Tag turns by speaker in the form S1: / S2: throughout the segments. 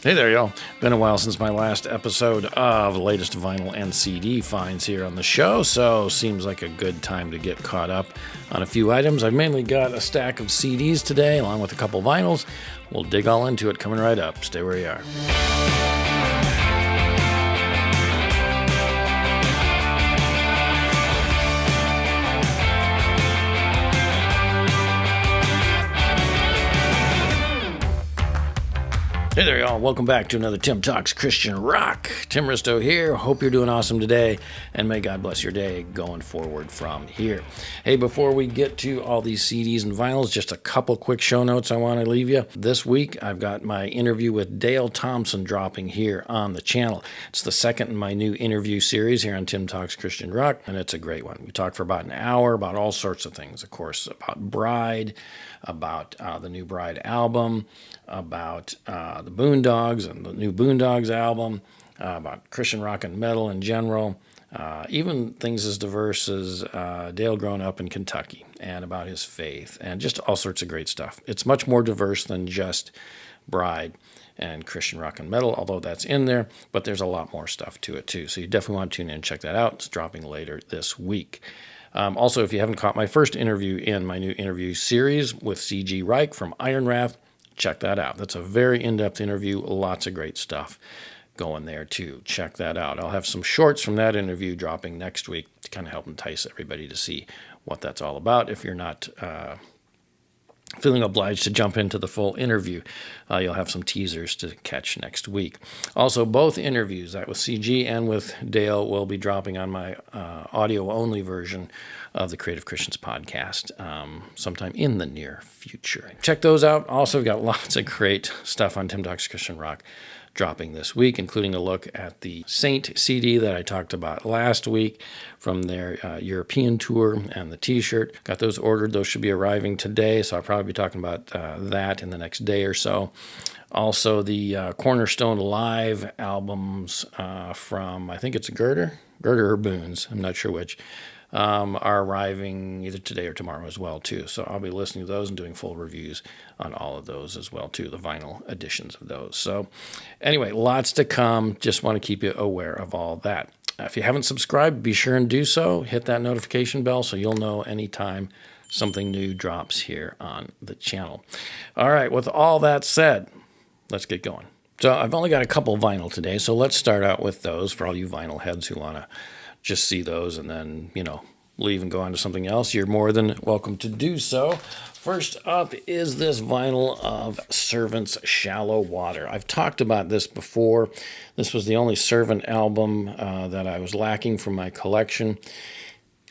S1: Hey there, y'all. Been a while since my last episode of the latest vinyl and CD finds here on the show, so seems like a good time to get caught up on a few items. I've mainly got a stack of CDs today, along with a couple vinyls. We'll dig all into it coming right up. Stay where you are. Hey there, y'all. Welcome back to another Tim Talks Christian Rock. Tim Risto here. Hope you're doing awesome today, and may God bless your day going forward from here. Hey, before we get to all these CDs and vinyls, just a couple quick show notes I want to leave you. This week, I've got my interview with Dale Thompson dropping here on the channel. It's the second in my new interview series here on Tim Talks Christian Rock, and it's a great one. We talk for about an hour about all sorts of things, of course, about Bride, about the new Bride album, about the Boondogs and the new Boondogs album, about Christian rock and metal in general, even things as diverse as Dale growing up in Kentucky and about his faith, and just all sorts of great stuff. It's much more diverse than just Bride and Christian rock and metal, although that's in there, but there's a lot more stuff to it too. So you definitely want to tune in and check that out. It's dropping later this week. Also, if you haven't caught my first interview in my new interview series with C.G. Reich from Iron Wrath, check that out. That's a very in-depth interview. Lots of great stuff going there, too. Check that out. I'll have some shorts from that interview dropping next week to kind of help entice everybody to see what that's all about. If you're not feeling obliged to jump into the full interview, you'll have some teasers to catch next week. Also, both interviews, that with CG and with Dale, will be dropping on my audio-only version of the Creative Christians podcast sometime in the near future. Check those out. Also, we've got lots of great stuff on Tim Talks Christian Rock dropping this week, including a look at the Saint CD that I talked about last week from their European tour and the t-shirt. Got those ordered. Those should be arriving today, so I'll probably be talking about that in the next day or so. Also, the Cornerstone Live albums from, I think it's Girder or Boons, I'm not sure which, are arriving either today or tomorrow as well, too. So I'll be listening to those and doing full reviews on all of those as well, too, the vinyl editions of those. So anyway, lots to come. Just want to keep you aware of all that. If you haven't subscribed, be sure and do so. Hit that notification bell so you'll know anytime something new drops here on the channel. All right, with all that said, let's get going. So I've only got a couple vinyl today, so let's start out with those for all you vinyl heads who want to just see those and then, leave and go on to something else. You're more than welcome to do so. First up is this vinyl of Servant's Shallow Water. I've talked about this before. This was the only Servant album that I was lacking from my collection.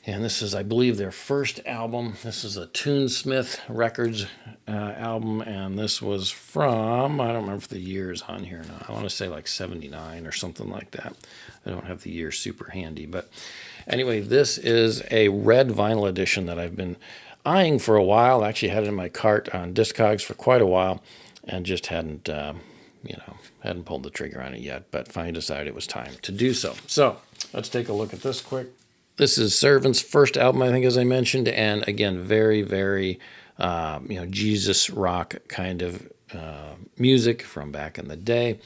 S1: And this is, I believe, their first album. This is a Toonsmith Records album, and this was from, I don't remember if the year is on here now. I want to say like 79 or something like that. I don't have the year super handy. But anyway, this is a red vinyl edition that I've been eyeing for a while. I actually had it in my cart on Discogs for quite a while and just hadn't pulled the trigger on it yet, but finally decided it was time to do so. So let's take a look at this quick. This is Servant's first album, I think, as I mentioned, and again, very, very, Jesus rock kind of music from back in the day.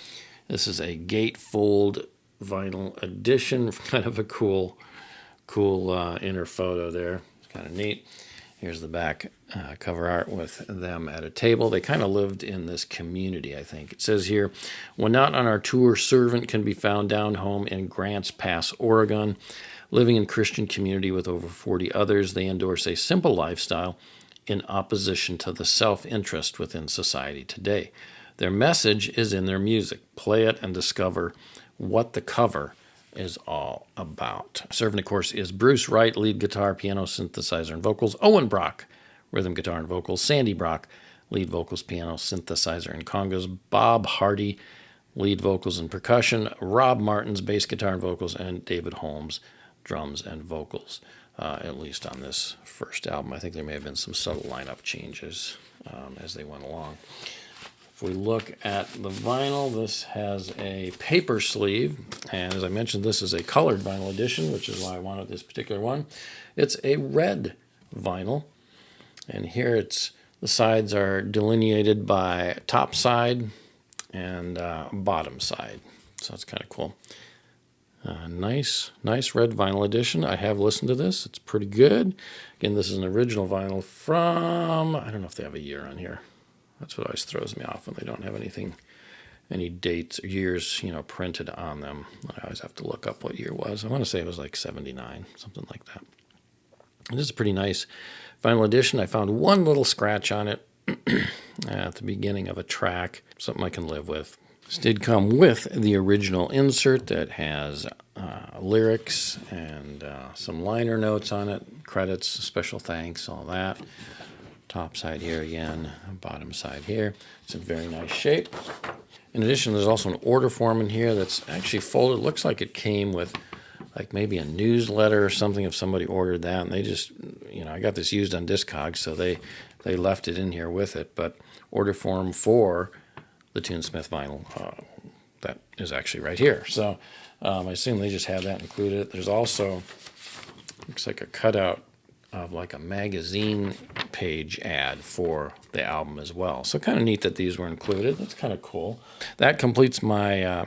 S1: This is a gatefold vinyl edition, kind of a cool inner photo there. It's kind of neat. Here's the back cover art with them at a table. They kind of lived in this community, I think. It says here, when not on our tour, Servant can be found down home in Grants Pass, Oregon. Living in Christian community with over 40 others, they endorse a simple lifestyle in opposition to the self-interest within society today. Their message is in their music. Play it and discover what the cover is all about. Servant, of course, is Bruce Wright, lead guitar, piano, synthesizer, and vocals. Owen Brock, rhythm guitar and vocals. Sandy Brock, lead vocals, piano, synthesizer, and congas. Bob Hardy, lead vocals and percussion. Rob Martins, bass guitar and vocals. And David Holmes, drums and vocals, at least on this first album. I think there may have been some subtle lineup changes as they went along. If we look at the vinyl, this has a paper sleeve, and as I mentioned, this is a colored vinyl edition, which is why I wanted this particular one. It's a red vinyl, and here the sides are delineated by top side and bottom side. So that's kind of cool. Nice red vinyl edition. I have listened to this. It's pretty good. Again, this is an original vinyl from, I don't know if they have a year on here. That's what always throws me off when they don't have any dates or years, printed on them. I always have to look up what year it was. I want to say it was like 79, something like that. This is a pretty nice vinyl edition. I found one little scratch on it at the beginning of a track, something I can live with. This did come with the original insert that has lyrics and some liner notes on it, credits, special thanks, all that. Top side here again, bottom side here. It's in very nice shape. In addition, there's also an order form in here that's actually folded. It looks like it came with like maybe a newsletter or something if somebody ordered that. And they just, I got this used on Discogs, so they left it in here with it. But order form for the Tunesmith vinyl, that is actually right here. So I assume they just have that included. There's also, looks like a cutout of like a magazine page ad for the album as well. So kind of neat that these were included. That's kind of cool. That completes my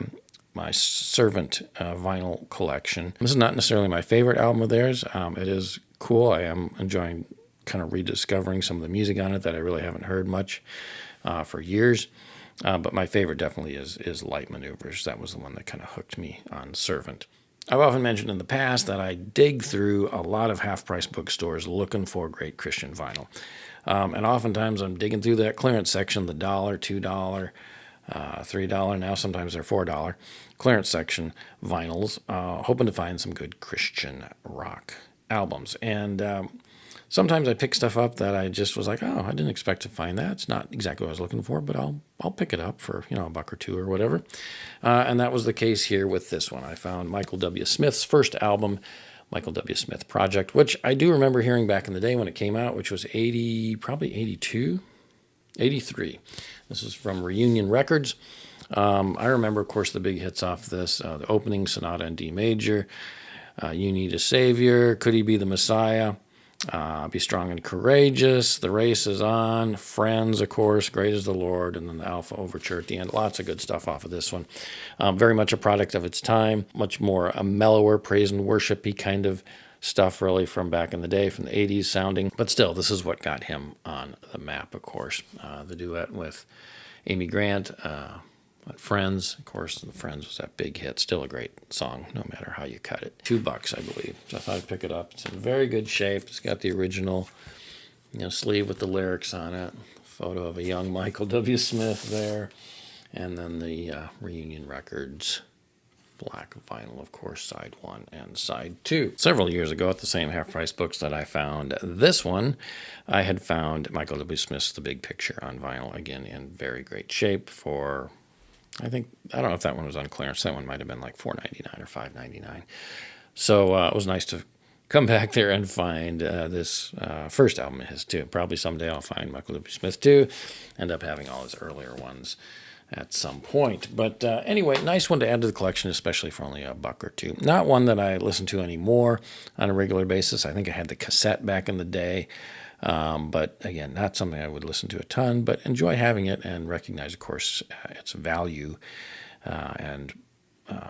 S1: my Servant vinyl collection. This is not necessarily my favorite album of theirs. It is cool. I am enjoying kind of rediscovering some of the music on it that I really haven't heard much for years. But my favorite definitely is Light Maneuvers. That was the one that kind of hooked me on Servant. I've often mentioned in the past that I dig through a lot of half-price bookstores looking for great Christian vinyl. And oftentimes I'm digging through that clearance section, the $1, $2, $3, now sometimes they're $4 clearance section vinyls, hoping to find some good Christian rock albums. And sometimes I pick stuff up that I just was like, oh, I didn't expect to find that. It's not exactly what I was looking for, but I'll pick it up for, $1 or $2 or whatever. And that was the case here with this one. I found Michael W. Smith's first album, Michael W. Smith Project, which I do remember hearing back in the day when it came out, which was probably 82, 83. This is from Reunion Records. I remember, of course, the big hits off this, the opening, Sonata in D major, You Need a Savior, Could He Be the Messiah, Be Strong and Courageous, The Race is On, Friends, of course, Great is the Lord, and then the Alpha Overture at the end. Lots of good stuff off of this one. Very much a product of its time, much more a mellower praise and worship-y kind of stuff really from back in the day, from the 80s sounding. But still, this is what got him on the map, of course. The duet with Amy Grant, Friends, of course, the Friends was that big hit. Still a great song, no matter how you cut it. $2, I believe. So I thought I'd pick it up. It's in very good shape. It's got the original, sleeve with the lyrics on it. Photo of a young Michael W. Smith there, and then the Reunion Records black vinyl, of course, side 1 and side 2. Several years ago at the same half-price books that I found this one, I had found Michael W. Smith's The Big Picture on vinyl, again in very great shape for, I don't know if that one was on clearance. That one might have been like $4.99 or $5.99. So it was nice to come back there and find this first album of his too. Probably someday I'll find Michael W. Smith too. End up having all his earlier ones at some point. But anyway, nice one to add to the collection, especially for only $1 or $2. Not one that I listen to anymore on a regular basis. I think I had the cassette back in the day. But again, not something I would listen to a ton, but enjoy having it and recognize, of course, its value and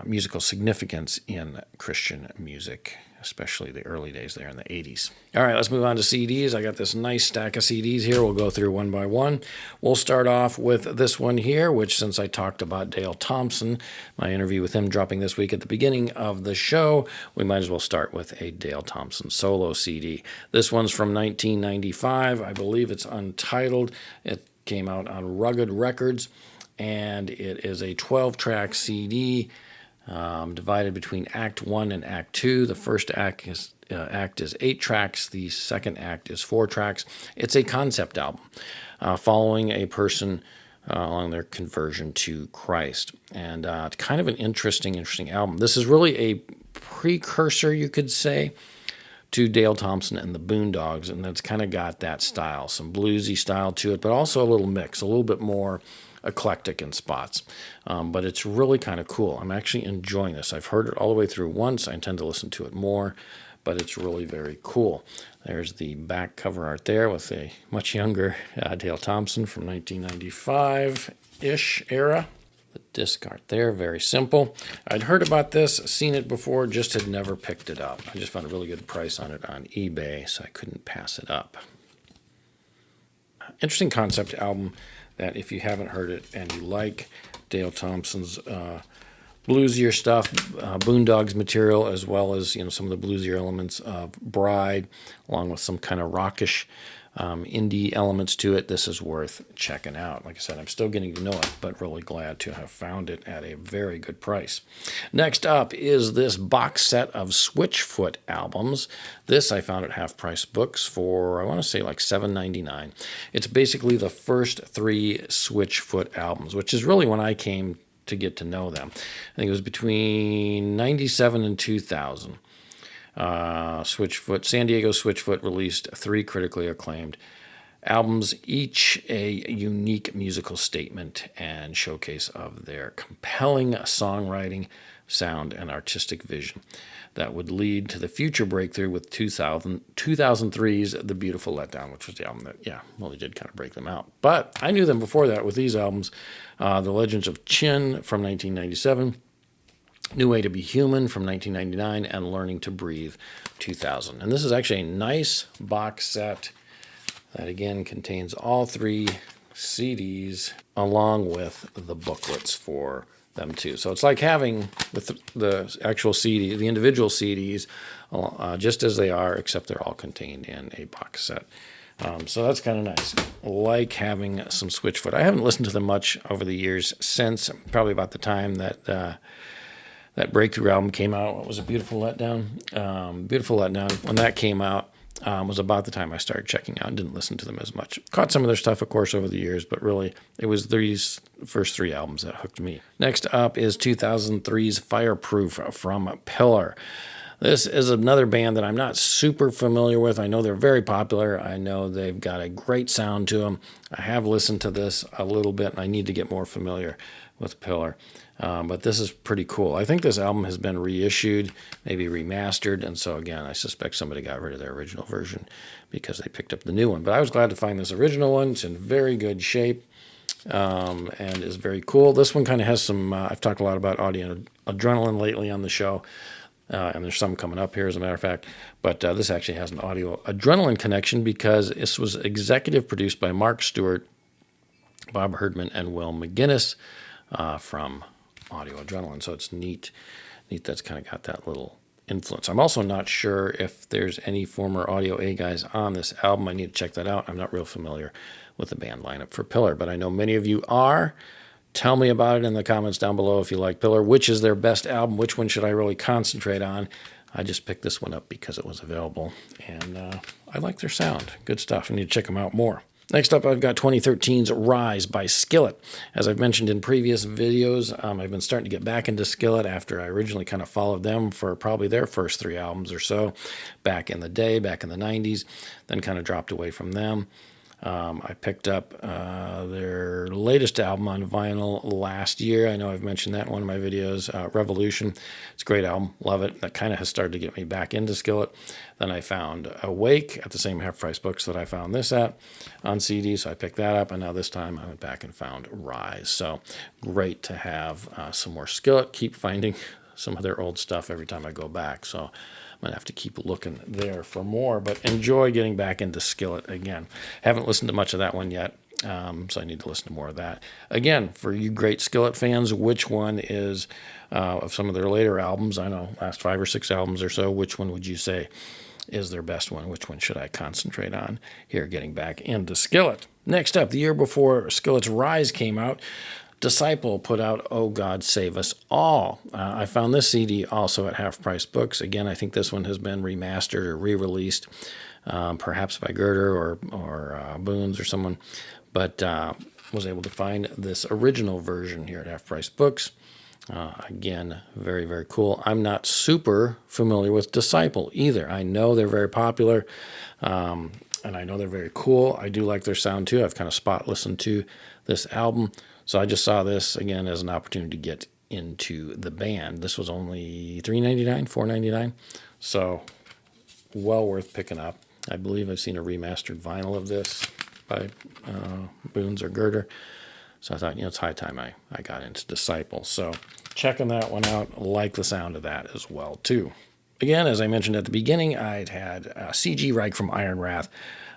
S1: musical significance in Christian music, especially the early days there in the 80s. All right, let's move on to CDs. I got this nice stack of CDs here. We'll go through one by one. We'll start off with this one here, which since I talked about Dale Thompson, my interview with him dropping this week at the beginning of the show, we might as well start with a Dale Thompson solo CD. This one's from 1995. I believe it's untitled. It came out on Rugged Records, and it is a 12-track CD divided between Act 1 and Act 2. The first act is 8 tracks. The second act is 4 tracks. It's a concept album following a person along their conversion to Christ. And it's kind of an interesting album. This is really a precursor, you could say, to Dale Thompson and the Boondogs, and it's kind of got that style, some bluesy style to it, but also a little mix, a little bit more eclectic in spots. But it's really kind of cool. I'm actually enjoying this. I've heard it all the way through once. I intend to listen to it more, but it's really very cool. There's the back cover art there with a much younger Dale Thompson from 1995-ish era. disc art there, very simple. I'd heard about this, seen it before, just had never picked it up. I just found a really good price on it on eBay, so I couldn't pass it up. Interesting concept album that if you haven't heard it and you like Dale Thompson's bluesier stuff, Boondoggs material, as well as some of the bluesier elements of Bride, along with some kind of rockish indie elements to it. This is worth checking out. Like I said, I'm still getting to know it, but really glad to have found it at a very good price. Next up is this box set of Switchfoot albums. This I found at Half Price Books for, I want to say, like $7.99. It's basically the first 3 Switchfoot albums, which is really when I came to get to know them. I think it was between 97 and 2000. Switchfoot, San Diego Switchfoot released 3 critically acclaimed albums, each a unique musical statement and showcase of their compelling songwriting, sound, and artistic vision that would lead to the future breakthrough with 2003's The Beautiful Letdown, which was the album that, really did kind of break them out. But I knew them before that with these albums, The Legends of Chin from 1997, New Way to Be Human from 1999, and Learning to Breathe 2000. And this is actually a nice box set that, again, contains all 3 CDs along with the booklets for them too. So it's like having the actual CD, the individual CDs, just as they are, except they're all contained in a box set. So that's kind of nice. Like having some Switchfoot. I haven't listened to them much over the years since, probably about the time that that Breakthrough album came out. What was it, Beautiful Letdown? Beautiful Letdown, when that came out, was about the time I started checking out and didn't listen to them as much. Caught some of their stuff, of course, over the years, but really it was these first 3 albums that hooked me. Next up is 2003's Fireproof from Pillar. This is another band that I'm not super familiar with. I know they're very popular. I know they've got a great sound to them. I have listened to this a little bit, and I need to get more familiar with Pillar. But this is pretty cool. I think this album has been reissued, maybe remastered, and so again, I suspect somebody got rid of their original version because they picked up the new one. But I was glad to find this original one. It's in very good shape and is very cool. This one kind of has some, I've talked a lot about Audio Adrenaline lately on the show, and there's some coming up here, as a matter of fact. But this actually has an Audio Adrenaline connection because this was executive produced by Mark Stewart, Bob Herdman, and Will McGinnis from Audio Adrenaline. So it's neat that's kind of got that little influence. I'm also not sure if there's any former Audio A guys on this album. I need to check that out. I'm not real familiar with the band lineup for Pillar, but I know many of you are. Tell me about it in the comments down below if you like Pillar. Which is their best album? Which one should I really concentrate on? I just picked this one up because it was available, and I like their sound. Good stuff. I need to check them out more. Next up, I've got 2013's Rise by Skillet. As I've mentioned in previous videos, I've been starting to get back into Skillet after I originally kind of followed them for probably their first 3 albums or so back in the day, back in the 90s, then kind of dropped away from them. I picked up their latest album on vinyl last year. I know I've mentioned that in one of my videos, Revolution. It's a great album. Love it. That kind of has started to get me back into Skillet. Then I found Awake at the same Half Price Books that I found this at on CD, so I picked that up. And now this time I went back and found Rise. So great to have some more Skillet. Keep finding some of their old stuff every time I go back. So I'm going to have to keep looking there for more, but enjoy getting back into Skillet again. Haven't listened to much of that one yet, so I need to listen to more of that. Again, for you great Skillet fans, which one is, of some of their later albums, I know, last 5 or 6 albums or so, which one would you say is their best one? Which one should I concentrate on here getting back into Skillet? Next up, the year before Skillet's Rise came out, Disciple put out Oh God Save Us All. I found this CD also at Half Price Books. Again, I think this one has been remastered or re-released, perhaps by Girder or Boons or someone, but was able to find this original version here at Half Price Books. Again, very, very cool. I'm not super familiar with Disciple either. I know they're very popular, and I know they're very cool. I do like their sound too. I've kind of spot listened to this album. So I just saw this, again, as an opportunity to get into the band. This was only $3.99, $4.99, so well worth picking up. I believe I've seen a remastered vinyl of this by Boons or Girder. So I thought, it's high time I got into Disciple. So checking that one out, like the sound of that as well, too. Again, as I mentioned at the beginning, I'd had C.G. Reich from Iron Wrath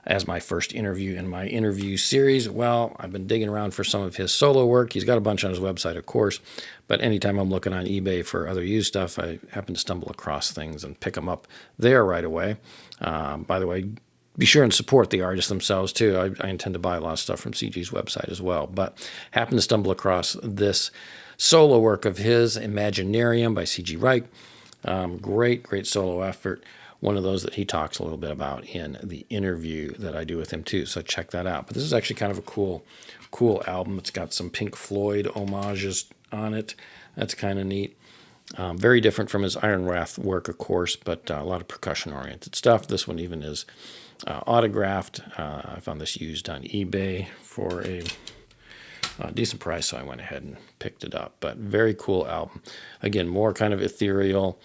S1: as my first interview in my interview series. Well, I've been digging around for some of his solo work. He's got a bunch on his website, of course, but anytime I'm looking on eBay for other used stuff, I happen to stumble across things and pick them up there right away. By the way, be sure and support the artists themselves, too. I intend to buy a lot of stuff from CG's website as well, but happened to stumble across this solo work of his, Imaginarium by C.G. Reich. Great solo effort. One of those that he talks a little bit about in the interview that I do with him too. So check that out. But this is actually kind of a cool album. It's got some Pink Floyd homages on it. That's kind of neat. Very different from his Iron Wrath work, of course, but a lot of percussion-oriented stuff. This one even is autographed. I found this used on eBay for a decent price, so I went ahead and picked it up. But very cool album. Again, more kind of ethereal,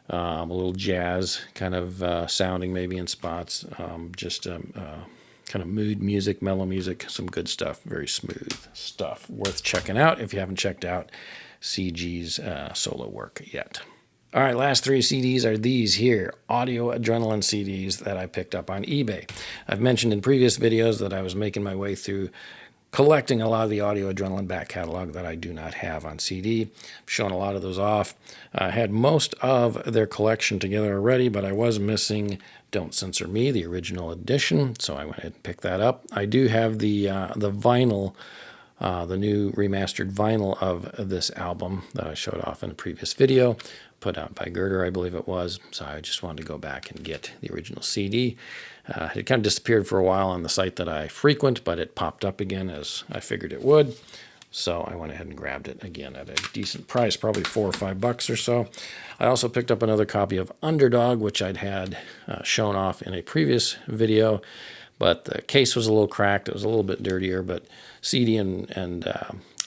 S1: a little jazz kind of sounding maybe in spots. Kind of mood music, mellow music, some good stuff. Very smooth stuff. Worth checking out if you haven't checked out CG's solo work yet. All right, last 3 CDs are these here, Audio Adrenaline CDs that I picked up on eBay. I've mentioned in previous videos that I was making my way through collecting a lot of the Audio Adrenaline back catalog that I do not have on CD. I've shown a lot of those off. I had most of their collection together already, but I was missing Don't Censor Me, the original edition, so I went ahead and picked that up. I do have the vinyl, the new remastered vinyl of this album that I showed off in a previous video, put out by Girder, I believe it was, so I just wanted to go back and get the original CD. It kind of disappeared for a while on the site that I frequent, but it popped up again as I figured it would. So I went ahead and grabbed it again at a decent price, probably $4 or $5 or so. I also picked up another copy of Underdog, which I'd had shown off in a previous video, but the case was a little cracked. It was a little bit dirtier, but CD and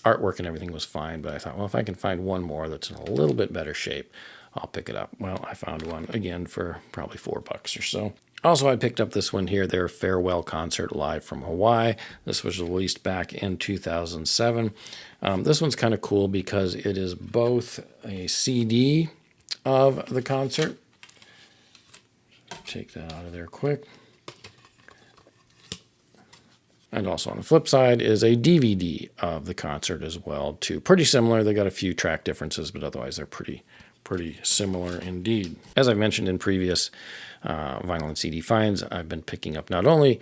S1: artwork and everything was fine. But I thought, well, if I can find one more that's in a little bit better shape, I'll pick it up. Well, I found one again for probably $4 or so. Also, I picked up this one here, their Farewell Concert Live from Hawaii. This was released back in 2007. This one's kind of cool because it is both a CD of the concert. Take that out of there quick. And also on the flip side is a DVD of the concert as well, too. Pretty similar. They got a few track differences, but otherwise they're pretty similar indeed. As I've mentioned in previous vinyl and CD finds, I've been picking up not only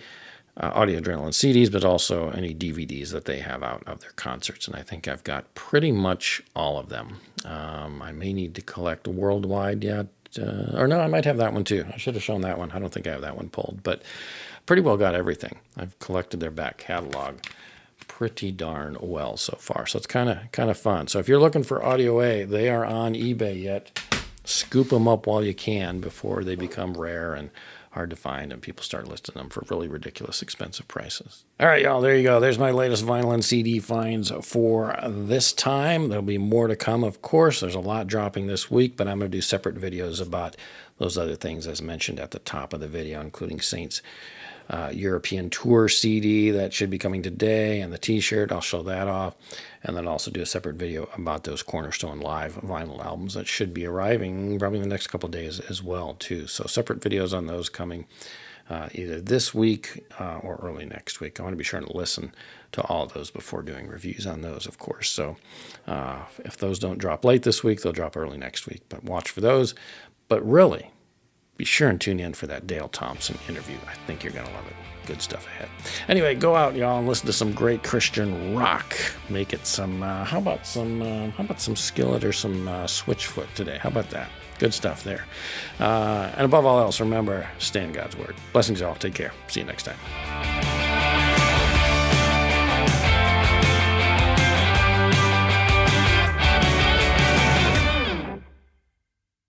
S1: Audio Adrenaline CDs, but also any DVDs that they have out of their concerts, and I think I've got pretty much all of them. I may need to collect Worldwide yet, or no, I might have that one too. I should have shown that one. I don't think I have that one pulled, but pretty well got everything. I've collected their back catalog pretty darn well so far, so it's kind of fun. So if you're looking for Audio A, they are on eBay yet. Scoop them up while you can before they become rare and hard to find and people start listing them for really ridiculous expensive prices. All right, y'all, there you go. There's my latest vinyl and CD finds for this time. There'll be more to come, of course. There's a lot dropping this week, but I'm going to do separate videos about those other things as mentioned at the top of the video, including Saints European Tour CD that should be coming today, and the t-shirt. I'll show that off, and then also do a separate video about those Cornerstone Live vinyl albums that should be arriving probably in the next couple of days as well too. So separate videos on those coming either this week or early next week. I want to be sure and listen to all of those before doing reviews on those, of course. So if those don't drop late this week, they'll drop early next week, but watch for those. But really, be sure and tune in for that Dale Thompson interview. I think you're going to love it. Good stuff ahead. Anyway, go out, y'all, and listen to some great Christian rock. Make it some, how about some Skillet or some Switchfoot today? How about that? Good stuff there. And above all else, remember, stay in God's Word. Blessings, y'all. Take care. See you next time.